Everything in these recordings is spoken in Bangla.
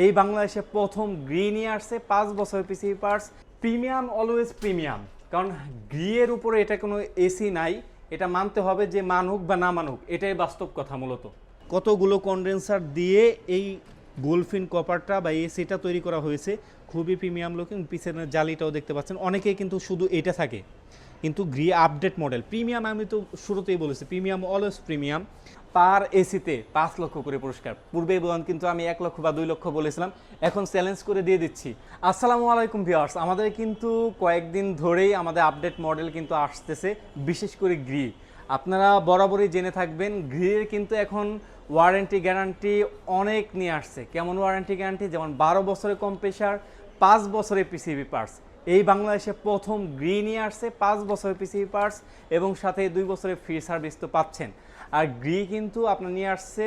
এই বাংলাদেশে প্রথম গ্রি নিয়ে আসছে 5 বছর PCB parts. Premium always premium, কারণ গ্রিয়ের উপরে এটা কোনো এসি নাই, এটা মানতে হবে যে মানুক বা না মানুক, এটাই বাস্তব কথা। মূলত কতগুলো কনডেন্সার দিয়ে এই গোলফিন কপারটা বা এসিটা তৈরি করা হয়েছে, খুবই প্রিমিয়াম লুকিং। পিছনের জালিটাও দেখতে পাচ্ছেন, অনেকেই কিন্তু শুধু এটা থাকে, কিন্তু গ্রি আপডেট মডেল প্রিমিয়াম। আমি তো শুরুতেই বলেছি প্রিমিয়াম অলওয়েজ প্রিমিয়াম। পার এসিতে 5 লক্ষ করে পুরস্কার। পূর্বে বলেন কিন্তু আমি 1 লক্ষ বা 2 লক্ষ বলেছিলাম, এখন চ্যালেঞ্জ করে দিয়ে দিচ্ছি। আসসালামু আলাইকুম ভিউয়ার্স, আমাদের কিন্তু কয়েকদিন ধরেই আমাদের আপডেট মডেল কিন্তু আসতেছে, বিশেষ করে গ্রি। আপনারা বরাবরই জেনে থাকবেন গ্রির কিন্তু এখন ওয়ারেন্টি গ্যারান্টি অনেক নিয়ে আসছে। কেমন ওয়ারেন্টি গ্যারান্টি? যেমন 12 বছরের কম্প্রেসার, 5 বছরের পিসিবি পার্টস। এই বাংলাদেশে প্রথম গ্রি নিয়ে আসছে 5 বছরের পিসিবি পার্টস এবং সাথে 2 বছরের ফ্রি সার্ভিস তো পাচ্ছেন। আর গ্রি কিন্তু আপনার নিয়ে আসছে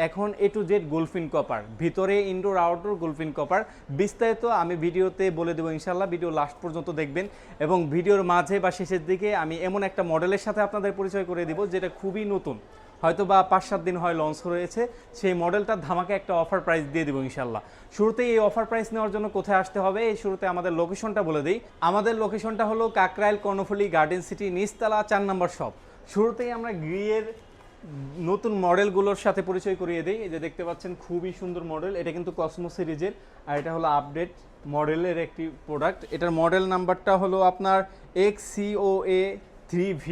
এখন A to Z গোলফিন কপার, ভিতরে ইনডোর আউটডোর গোলফিন কপার। বিস্তারিত আমি ভিডিওতে বলে দেবো ইনশাল্লাহ, ভিডিও লাস্ট পর্যন্ত দেখবেন। এবং ভিডিওর মাঝে বা শেষের দিকে আমি এমন একটা মডেলের সাথে আপনাদের পরিচয় করে দিব যেটা খুবই নতুন, হয়তো বা 5-7 দিন হয় লঞ্চ হয়েছে। সেই মডেলটার ধামাকে একটা অফার প্রাইস দিয়ে দেবো ইনশাল্লাহ। শুরুতেই এই অফার প্রাইস নেওয়ার জন্য কোথায় আসতে হবে, এই শুরুতে আমাদের লোকেশনটা বলে দিই। আমাদের লোকেশনটা হলো কাকরাইল কর্ণফুলী গার্ডেন সিটি, নিচতলা 4 নম্বর শপ। শুরুতেই আমরা গ্রিয়ের নতুন মডেলগুলোর সাথে পরিচয় করিয়ে দিই। এই যে দেখতে পাচ্ছেন খুবই সুন্দর মডেল, এটা কিন্তু কসমো সিরিজের, আর এটা হলো আপডেট মডেলের একটি প্রোডাক্ট। এটার মডেল নাম্বারটা হলো আপনার XCOA 3V।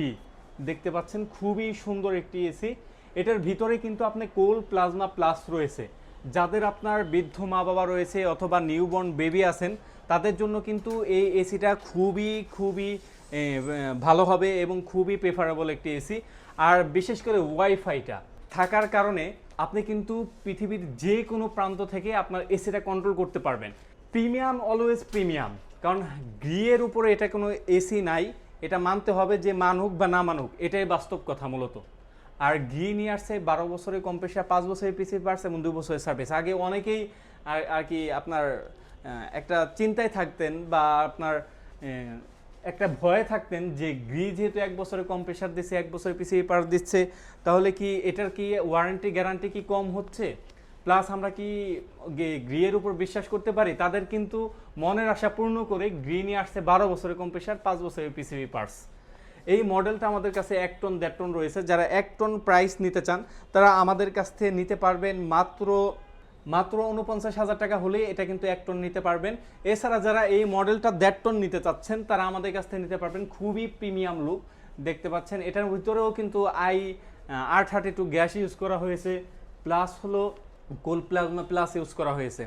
দেখতে পাচ্ছেন খুবই সুন্দর একটি এসি। এটার ভিতরে কিন্তু আপনি কোল প্লাজমা প্লাস রয়েছে। যাদের আপনার বৃদ্ধ মা বাবা রয়েছে অথবা নিউবর্ন বেবি আছেন, তাদের জন্য কিন্তু এই এসিটা খুবই ভালো হবে এবং খুবই প্রেফারেবল একটি এসি। আর বিশেষ করে ওয়াইফাইটা থাকার কারণে আপনি কিন্তু পৃথিবীর যে কোনো প্রান্ত থেকে আপনার এসিটা কন্ট্রোল করতে পারবেন। প্রিমিয়াম অলওয়েজ প্রিমিয়াম, কারণ গ্রিয়ের উপরে এটা কোনো এসি নাই, এটা মানতে হবে যে মানুক বা না মানুক, এটাই বাস্তব কথা মূলত। আর গ্রি নিয়ে আসছে 12 বছরের কম্প্রেসার, 5 বছরের পিসিবি পার্টস এবং 2 বছরের সার্ভিস। আগে অনেকেই আর কি আপনার একটা চিন্তায় থাকতেন বা আপনার একটা ভয়ে থাকতেন যে গ্রি যেহেতু 1 বছরের কম্প্রেসার দিচ্ছে, 1 বছরের পিসিবি পার্টস দিচ্ছে, তাহলে কি এটার কি ওয়ারেন্টি গ্যারান্টি কি কম হচ্ছে, প্লাস আমরা কি গ্রিয়ের উপর বিশ্বাস করতে পারি? তাদের কিন্তু মনের আশা পূর্ণ করে গ্রি নিয়ে আসছে 12 বছরের কম্প্রেসার, 5 বছরের পিসিবি পার্টস। এই মডেলটা আমাদের কাছে 1 টন 1.5 টন রয়েছে। যারা 1 টন প্রাইস নিতে চান তারা আমাদের কাছ থেকে নিতে পারবেন মাত্র 49,000 টাকা হলেই এটা কিন্তু 1 টন নিতে পারবেন। এছাড়া যারা এই মডেলটা 1.5 টন নিতে চাচ্ছেন তারা আমাদের কাছ থেকে নিতে পারবেন। খুবই প্রিমিয়াম লুক দেখতে পাচ্ছেন। এটার ভিতরেও কিন্তু R32 গ্যাস ইউজ করা হয়েছে, প্লাস হলো কোল প্লাজমা প্লাস ইউজ করা হয়েছে।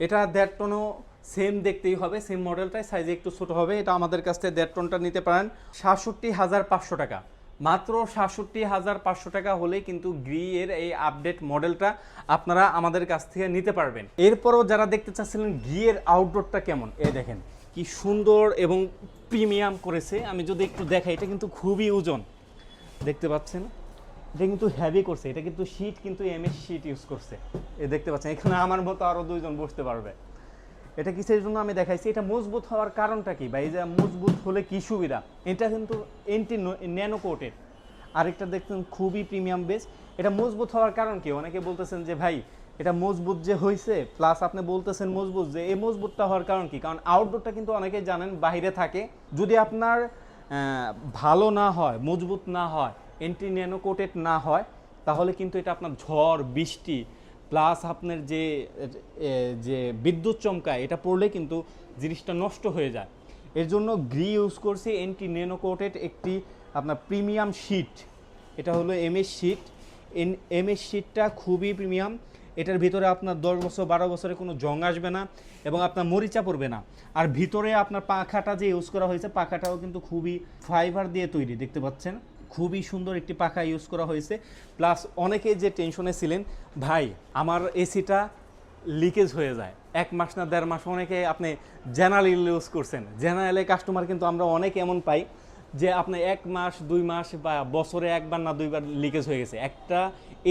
এটা 1.5 টনও সেম দেখতেই হবে, সেম মডেলটাই, সাইজে একটু ছোট হবে। এটা আমাদের কাছ থেকে 1.5 টনটা নিতে পারেন 67,500 টাকা। মাত্র 67,500 টাকা হলেই কিন্তু গ্রি এর এই আপডেট মডেলটা আপনারা আমাদের কাছ থেকে নিতে পারবেন। এরপরও যারা দেখতে চাচ্ছিলেন গ্রি এর আউটডোরটা কেমন, এই দেখেন কি সুন্দর এবং প্রিমিয়াম করেছে। আমি যদি একটু দেখাই, এটা কিন্তু খুবই ওজন, দেখতে পাচ্ছেন এটা কিন্তু হেভি করছে। এটা কিন্তু শীট কিন্তু MS শীট ইউজ করছে, এই দেখতে পাচ্ছেন। এখানে আমার মতো আরো 2 জন বসতে পারবে। এটা কিসের জন্য আমি দেখাইছি, এটা মজবুত হওয়ার কারণটা কি, বা এই যে মজবুত হলে কি সুবিধা, এটা কিন্তু এন্টি ন্যানো কোটেড। আরেকটা দেখছেন খুবই প্রিমিয়াম বেস। এটা মজবুত হওয়ার কারণ কি, অনেকে বলতেছেন যে ভাই এটা মজবুত যে হয়েছে, প্লাস আপনি বলতেছেন মজবুত, যে এই মজবুতটা হওয়ার কারণ কি? কারণ আউটডোরটা কিন্তু অনেকেই জানেন বাইরে থাকে, যদি আপনার ভালো না হয়, মজবুত না হয়, এন্টি ন্যানো কোটেড না হয়, তাহলে কিন্তু এটা আপনার ঝড় বৃষ্টি প্লাস আপনার যে বিদ্যুৎ চমকায়, এটা পড়লে কিন্তু জিনিসটা নষ্ট হয়ে যায়। এর জন্য গ্রি ইউজ করছি এন্টি ন্যানো কোটেড একটি আপনার প্রিমিয়াম শীট। এটা হলো MS শীট। MS শীটটা খুবই প্রিমিয়াম। এটার ভিতরে আপনার 10 বছর 12 বছরে কোনো জং আসবে না এবং আপনার মরিচা পড়বে না। আর ভিতরে আপনার পাখাটা যে ইউজ করা হয়েছে, পাখাটাও কিন্তু খুবই ফাইবার দিয়ে তৈরি, দেখতে পাচ্ছেন খুবই সুন্দর একটি পাখা ইউজ করা হয়েছে। প্লাস অনেকে যে টেনশনে ছিলেন, ভাই আমার এসিটা লিকেজ হয়ে যায় 1 মাস না 1.5 মাস, অনেকে আপনি জেনারেল ইউজ করছেন, জেনারেলে কাস্টমার কিন্তু আমরা অনেক এমন পাই যে আপনি 1 মাস 2 মাস বা বছরে 1 বার না 2 বার লিকেজ হয়ে গেছে। একটা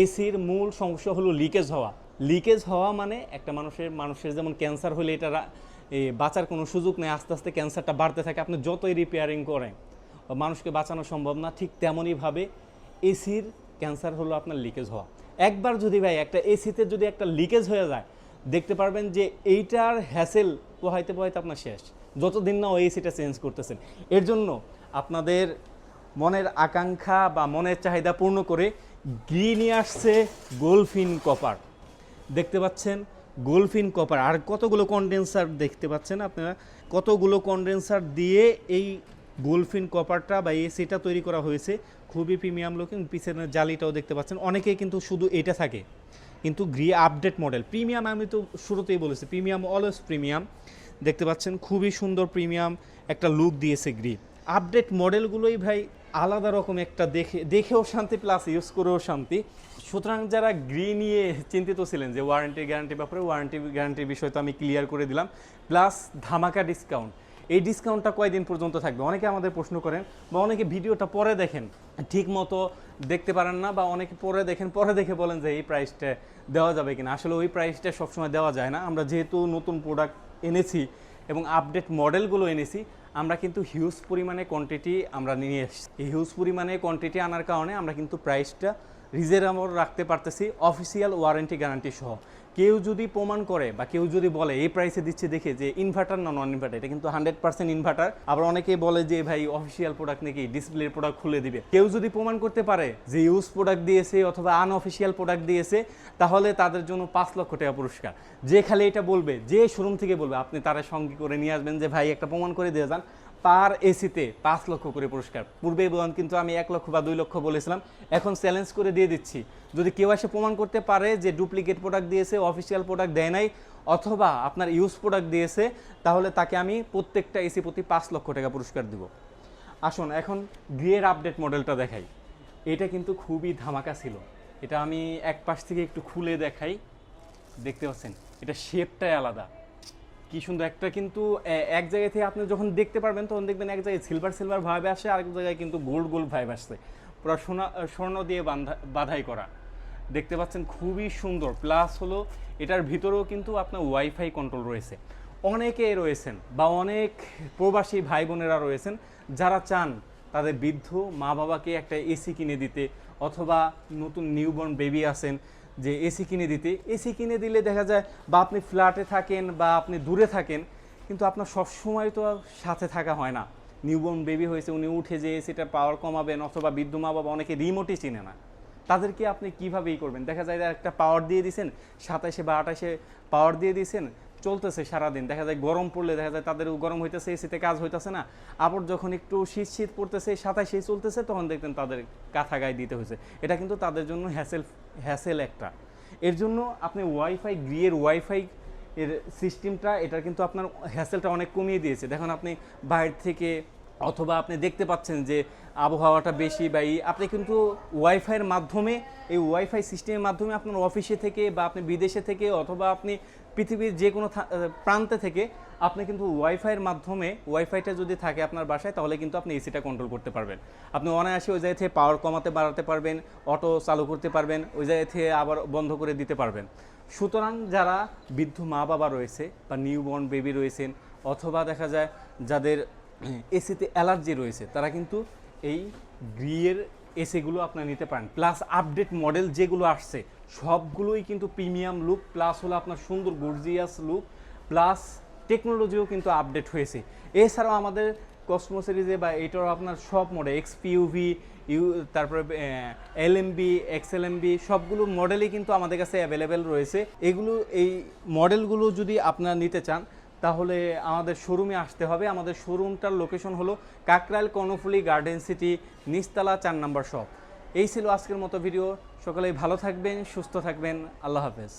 এসির মূল সমস্যা হলো লিকেজ হওয়া। লিকেজ হওয়া মানে একটা মানুষের যেমন ক্যান্সার হলে এটা বাঁচার কোনো সুযোগ নেই, আস্তে আস্তে ক্যান্সারটা বাড়তে থাকে। আপনি যতই রিপেয়ারিং করেন মানুষকে বাঁচানো সম্ভব না। ঠিক তেমনইভাবে এসির ক্যান্সার হলো আপনার লিকেজ হওয়া। একবার যদি ভাই একটা এসিতে যদি একটা লিকেজ হয়ে যায়, দেখতে পারবেন যে এইটার হ্যাসেল পোহাইতে পোহাইতে আপনার শেষ, যতদিন না ওই এসিটা চেঞ্জ করতেছেন। এর জন্য আপনাদের মনের আকাঙ্ক্ষা বা মনের চাহিদা পূর্ণ করে গ্রি নিয়ে আসছে গোলফিন কপার। দেখতে পাচ্ছেন গোলফিন কপার, আর কতগুলো কন্ডেন্সার দেখতে পাচ্ছেন আপনারা, কতগুলো কন্ডেন্সার দিয়ে এই গোলফিন কপারটা বা এসিটা তৈরি করা হয়েছে। খুবই প্রিমিয়াম লুকিং, পিছনের জালিটাও দেখতে পাচ্ছেন। অনেকেই কিন্তু শুধু এটা থাকে, কিন্তু গ্রি আপডেট মডেল প্রিমিয়াম, আমি তো শুরুতেই বলেছি প্রিমিয়াম অলওয়েজ প্রিমিয়াম। দেখতে পাচ্ছেন খুবই সুন্দর প্রিমিয়াম একটা লুক দিয়েছে গ্রি। আপডেট মডেলগুলোই ভাই আলাদা রকম একটা, দেখেও শান্তি প্লাস ইউজ করেও শান্তি। সুতরাং যারা গ্রি নিয়ে চিন্তিত ছিলেন যে ওয়ারেন্টি গ্যারান্টি ব্যাপারে, ওয়ারেন্টি গ্যারান্টির বিষয় তো আমি ক্লিয়ার করে দিলাম, প্লাস ধামাকা ডিসকাউন্ট। এই ডিসকাউন্টটা কয়দিন পর্যন্ত থাকবে অনেকে আমাদের প্রশ্ন করেন, বা অনেকে ভিডিওটা পরে দেখেন ঠিক মতো দেখতে পারেন না, বা অনেকে পরে দেখেন, পরে দেখে বলেন যে এই প্রাইসটা দেওয়া যাবে কিনা। আসলে ওই প্রাইসটা সবসময় দেওয়া যায় না। আমরা যেহেতু নতুন প্রোডাক্ট এনেছি এবং আপডেট মডেলগুলো এনেছি, আমরা কিন্তু হিউজ পরিমাণে কোয়ান্টিটি আমরা নিয়ে এসেছি। এই হিউজ পরিমাণে কোয়ান্টিটি আনার কারণে আমরা কিন্তু প্রাইসটা রিজনেবল রাখতে পারতেছি, অফিসিয়াল ওয়ারেন্টি গ্যারান্টি সহ। কেউ যদি প্রমাণ করে বা কেউ যদি বলে এই প্রাইসে দিচ্ছে দেখে যে ইনভার্টার না নন ইনভার্টার, এটা কিন্তু 100% ইনভার্টার। আবার অনেকেই বলে যে ভাই অফিসিয়াল প্রোডাক্ট নাকি ডিসপ্লের প্রোডাক্ট খুলে দিবে। কেউ যদি প্রমাণ করতে পারে যে ইউজ প্রোডাক্ট দিয়েছে অথবা আনঅফিসিয়াল প্রোডাক্ট দিয়েছে, তাহলে তাদের জন্য 5 লক্ষ টাকা পুরস্কার। যে খালি এটা বলবে, যে শোরুম থেকে বলবে, আপনি তারা সঙ্গে করে নিয়ে আসবেন যে ভাই একটা প্রমাণ করে দিয়ে যান, পার এসিতে 5 লক্ষ করে পুরস্কার। পূর্বে কিন্তু আমি 1 লক্ষ বা 2 লক্ষ বলেছিলাম, এখন চ্যালেঞ্জ করে দিয়ে দিচ্ছি। যদি কেউ এসে প্রমাণ করতে পারে যে ডুপ্লিকেট প্রোডাক্ট দিয়েছে, অফিসিয়াল প্রোডাক্ট দেয় নাই, অথবা আপনার ইউজ প্রোডাক্ট দিয়েছে, তাহলে তাকে আমি প্রত্যেকটা এসি প্রতি 5 লক্ষ টাকা পুরস্কার দিব। আসুন এখন গ্রিয়ের আপডেট মডেলটা দেখাই। এটা কিন্তু খুবই ধামাকা ছিল। এটা আমি এক পাশ থেকে একটু খুলে দেখাই। দেখতে পাচ্ছেন এটা শেপটাই আলাদা, কি সুন্দর একটা। কিন্তু এক জায়গা থেকে আপনি যখন দেখতে পারবেন তখন দেখবেন এক জায়গায় সিলভার সিলভার ভাইব আসে, আরেক জায়গায় কিন্তু গোল্ড গোল্ড ভাইব আসছে, পুরো স্বর্ণ দিয়ে বাঁধাই করা। দেখতে পাচ্ছেন খুবই সুন্দর। প্লাস হলো এটার ভিতরেও কিন্তু আপনার ওয়াইফাই কন্ট্রোল রয়েছে। অনেকে রয়েছেন বা অনেক প্রবাসী ভাই বোনেরা রয়েছেন যারা চান তাদের বৃদ্ধ মা বাবাকে একটা এসি কিনে দিতে, অথবা নতুন নিউবর্ন বেবি আছেন যে এসি কিনে দিতে। এসি কিনে দিলে দেখা যায় বা আপনি ফ্ল্যাটে থাকেন বা আপনি দূরে থাকেন, কিন্তু আপনার সবসময় তো সাথে থাকা হয় না। নিউবর্ন বেবি হয়েছে, উনি উঠে যে এসিটার পাওয়ার কমাবেন, অথবা বৃদ্ধ মা বাবা অনেকে রিমোটই চিনে না, তাদেরকে আপনি কীভাবেই করবেন। দেখা যায় একটা পাওয়ার দিয়ে দিয়েছেন, 27 বা 28 পাওয়ার দিয়ে দিয়েছেন, চলতেছে সারাদিন। দেখা যায় গরম পড়লে দেখা যায় তাদের গরম হইতেছে, এসিতে কাজ হইতেছে না। আবার যখন একটু শীত শীত পড়তেছে, 27 চলতেছে, তখন দেখতেন তাদের কাঁথা গায়ে দিতে হয়েছে। এটা কিন্তু তাদের জন্য হ্যাসেল একটা। এর জন্য আপনি ওয়াইফাই, গ্রিয়ের ওয়াইফাই এর সিস্টেমটা, এটা কিন্তু আপনার হ্যাসেলটা অনেক কমিয়ে দিয়েছে। দেখুন আপনি বাইরে থেকে, অথবা আপনি দেখতে পাচ্ছেন যে আবহাওয়াটা বেশি বা আপনি কিন্তু ওয়াইফাইয়ের মাধ্যমে, এই ওয়াইফাই সিস্টেমের মাধ্যমে আপনার অফিসে থেকে বা আপনি বিদেশে থেকে, অথবা আপনি পৃথিবীর যে কোনো প্রান্তে থেকে আপনি কিন্তু ওয়াইফাইয়ের মাধ্যমে, ওয়াইফাইটা যদি থাকে আপনার বাসায়, তাহলে কিন্তু আপনি এসিটা কন্ট্রোল করতে পারবেন। আপনি অনায়াসে ওই জায়গা থেকে পাওয়ার কমাতে বাড়াতে পারবেন, অটো চালু করতে পারবেন, ওই জায়গা থেকে আবার বন্ধ করে দিতে পারবেন। সুতরাং যারা বৃদ্ধ মা বাবা রয়েছে বা নিউবর্ন বেবি রয়েছেন, অথবা দেখা যায় যাদের এসিতে অ্যালার্জি রয়েছে, তারা কিন্তু এই গ্রিয়ের এসিগুলো আপনারা নিতে পারেন। প্লাস আপডেট মডেল যেগুলো আসছে সবগুলোই কিন্তু প্রিমিয়াম লুক, প্লাস হলো আপনার সুন্দর গর্জিয়াস লুক, প্লাস টেকনোলজিও কিন্তু আপডেট হয়েছে। এছাড়াও আমাদের কসমো সিরিজে বা এটারও আপনার সব মডেল এক্সপিউভি, তারপরে এলএমবি, এক্সএলএমবি, সবগুলো মডেলই কিন্তু আমাদের কাছে অ্যাভেলেবেল রয়েছে। এগুলো, এই মডেলগুলো যদি আপনারা নিতে চান, তাহলে আমাদের শোরুমে আসতে হবে। আমাদের শোরুমটার লোকেশন হলো কাকরাইল কর্ণফুলী গার্ডেন সিটি, নিচতলা 4 নম্বর শপ। এই ছিল আজকের মতো ভিডিও। সকলেই ভালো থাকবেন, সুস্থ থাকবেন। আল্লাহ হাফেজ।